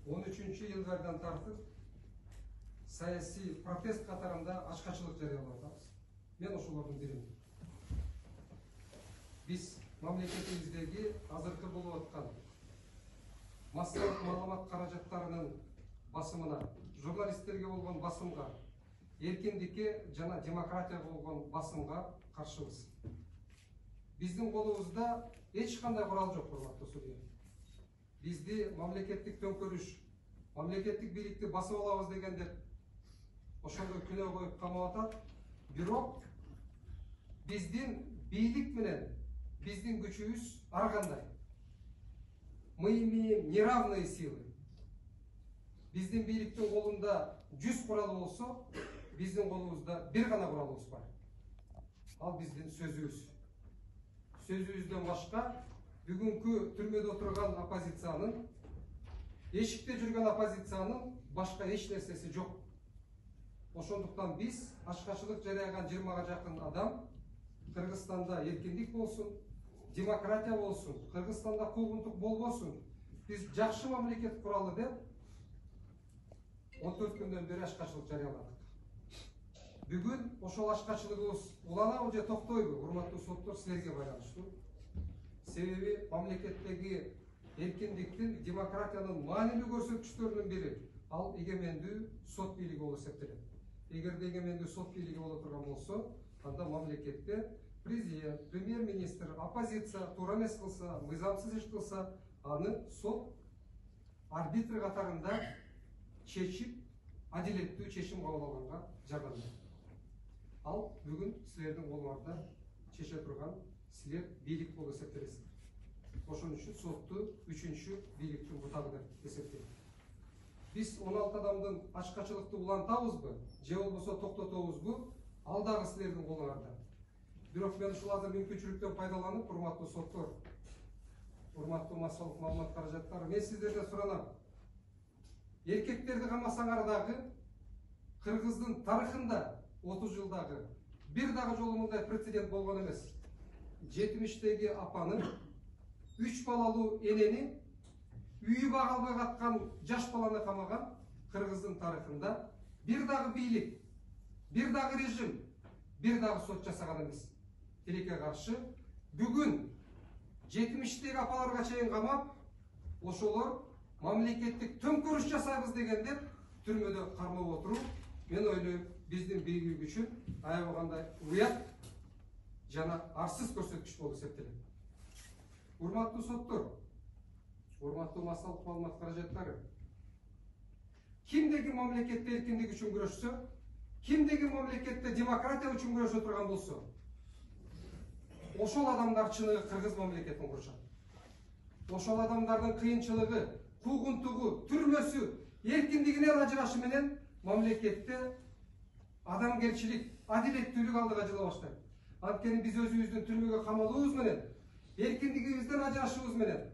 13 yıllardan tartып саясий протест катарында ачкачылык жарыялап атабыз. Мен ошолордун биримин. Биз мамлекетибиздеги азыркы болуп аткан массалык маалымат каражаттарынын басымына, журналисттерге болгон басымга, эркиндикке жана демократияга болгон басымга каршыбыз. Биздин колубузда эч кандай курал жок, урматтуу судья. Бизди мамлекеттик төңкөрүш, мамлекеттик бийликти басып алабыз дегенде ошондой күнөө коюп камап атат. Бирок биздин бийлик менен биздин күчүбүз ар кандай. Мы имеем неравные силы. Биздин бийликтин колунда 100 куралы болсо, биздин колубузда бир гана куралыбыз бар. Ал биздин сөзүбүз. Сөзүбүздөн башка бүгүнкү түрмөдө отурган оппозициянын, эшикте жүргөн оппозициянын башка эч нерсеси жок. Ошондуктан биз ачкачылык жарыяган 20-га жакын адам Кыргызстанда эркиндик болсун, демократия болсун, Кыргызстанда куугунтук болбосун, биз жакшы мамлекет куралы деп 14 күндөн бери ачкачылык жарыяладык. Бүгүн ошол ачкачылыгыбыз уланабы же токтойбу, урматтуу соттор, силерге байланыштуу. Себеби мамлекеттеги эркиндиктин, демократиянын маанилүү көрсөткүчтөрүнүн бири ал эгемендүү сот бийлиги болуп эсептелет. Эгерде эгемендүү сот бийлиги боло турган болсо, анда мамлекетте президент, премьер-министр, оппозиция туура эмес кылса, мыйзамсыз иш кылса, аны сот арбитр катарында чечип, адилеттүү чечим кабыл алганга жардам берет. Ал бүгүн силердин колуңарда чече турган, силер бийлик болуп эсептелесиздер. Ошон үчүн сотту 3-чү бийликтин бутагы деп эсептейт. Биз 16 адамдын ачкачылыкты улантабызбы, же болбосо токтотобузбу, ал дагы силердин колуңарда. Бирок мен ушул азыр мүмкүнчүлүктөн пайдаланып, урматтуу соттор, урматтуу массалык маалымат каражаттары, мен сиздерден суранам. Эркектерди камасаңар дагы Кыргыздын тарыхында 30 жылдагы бир дагы жолу мындай прецедент болгон эмес. 70-теги апанын 3 балалуу энени үйү бага албай каткан жаш баланы камаган Кыргыздын тарыхында бир дагы бийлик, бир дагы режим, бир дагы сот жасаган эмес. Тилекке каршы бүгүн 70-теги апаларга чейин камап, ошолор мамлекеттик төңкөрүш жасайбыз дегенде түрмөдө кармап отуруп, мен ойлойм, биздин бийлик үчүн аябагандай уят жана арсыз көрсөткүч болуп эсептелет. Урматтуу соттор, урматтуу массалык маалымат каражаттары, кимдеги мамлекетте эркиндик үчүн күрөшсө, кимдеги мамлекетте демократия үчүн күрөшө турган болсо, ошол адамдар чыныгы кыргыз мамлекетин курушат. Ошол адамдардын кыйынчылыгы, куугунтугу, түрмөсү, эркиндигинен ажырашы менен мамлекетте адамгерчилик, адилеттүүлүк алдыга жыла баштайт. Анткени биз өзүбүздүн түрмөгө камалуубуз менен, эркиндигибизден ажырашыбыз менен,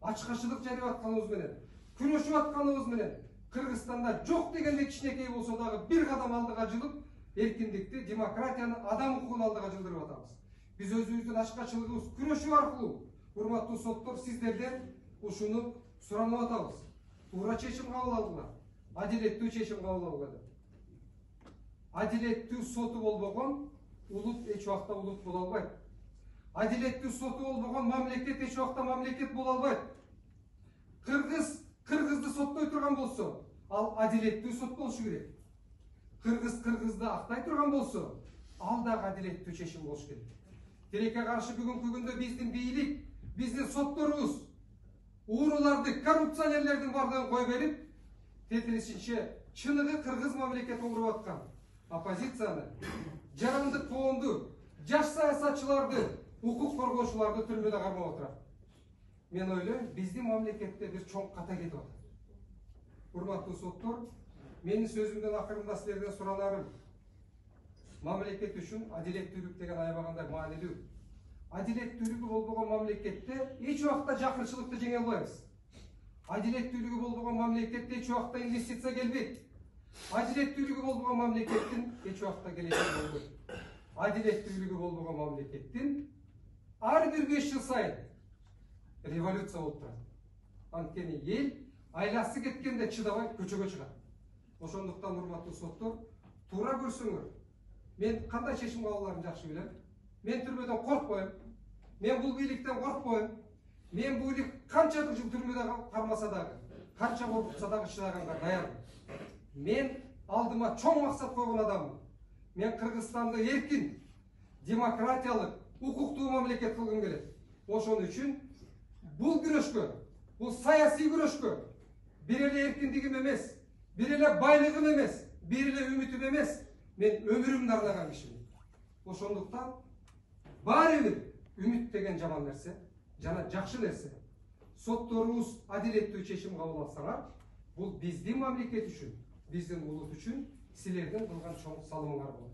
ачкачылык жарыяп атканыбыз менен, күрөшүп атканыбыз менен, Кыргызстанда жок дегенде кичинекей болсо дагы бир кадам алдыга жылып, эркиндикти, демократияны, адам укугун алдыга жылдырып атабыз. Биз өзүбүздүн ачкачылыгыбыз күрөшүү аркылуу, урматтуу соттор, сиздерден ушуну суранып атабыз. Туура чечим кабыл алгыла, адилеттүү чечим кабыл алгыла деп. Адилеттүү соту болбогон улут эч убакта улут боло албайт. Адилеттүү соту болбогон мамлекет эч убакта мамлекет боло албайт. Кыргызды соттой турган болсо, ал адилеттүү сот болушу керек. Кыргызды актай турган болсо, ал дагы адилеттүү чечим болуш керек. Тилекке каршы бүгүнкү күндө биздин бийлик, биздин сотторубуз ууруларды, коррупционерлердин бардыгын кой берип, тетиришинче чыныгы кыргыз мамлекетин куруп аткан оппозицияны, жарандык коомду, жаш саясатчыларды, укук коргоочуларды түрмөдө кармап отурат. Мен ойлойм, биздин мамлекетте бир чоң ката кетип атат. Урматтуу соттор, менин сөзүмдүн акырында силерден суранарым, мамлекет үчүн адилеттүүлүк деген аябагандай маанилүү. Адилеттүүлүгү болбогон мамлекетте эч убакта жакырчылыкты жеңе албайбыз. Адилеттүүлүгү болбогон мамлекетте эч убакта инвестиция келбейт. Адилеттүүлүгү болбогон мамлекеттин эч убакта келечеги болбойт. Адилеттүүлүгү болбогон мамлекеттин ар бир 5 жыл сайын революция болуп турат. Анткени эл айласы кеткенде чыдабай көчөгө чыгат. Ошондуктан урматтуу соттор, туура көрсөңөр, мен кандай чечим кабыл аларын жакшы билем. Мен түрмөдөн коркпойм. Мен бул бийликтен коркпойм. Мен бул бийлик канча жыл түрмөдө кармаса дагы, канча коркутса дагы чыдаганга даярмын. Мен алдыма чоң максат койгон адаммын. Мен Кыргызстанды эркин, демократиялык, укуктуу мамлекет кылгым келет. Ошон үчүн бул күрөшкө, бул саясий күрөшкө бир эле эркиндигим эмес, бир эле байлыгым эмес, бир эле үмүтүм эмес, мен өмүрүмдү арнаган кишимин. Ошондуктан баары бир үмүт деген жаман нерсе, жана жакшы нерсе. Сотторубуз адилеттүү чечим кабыл алсаңар, бул биздин мамлекет үчүн, биздин улут үчүн силердин кылган чоң салымыңар болот.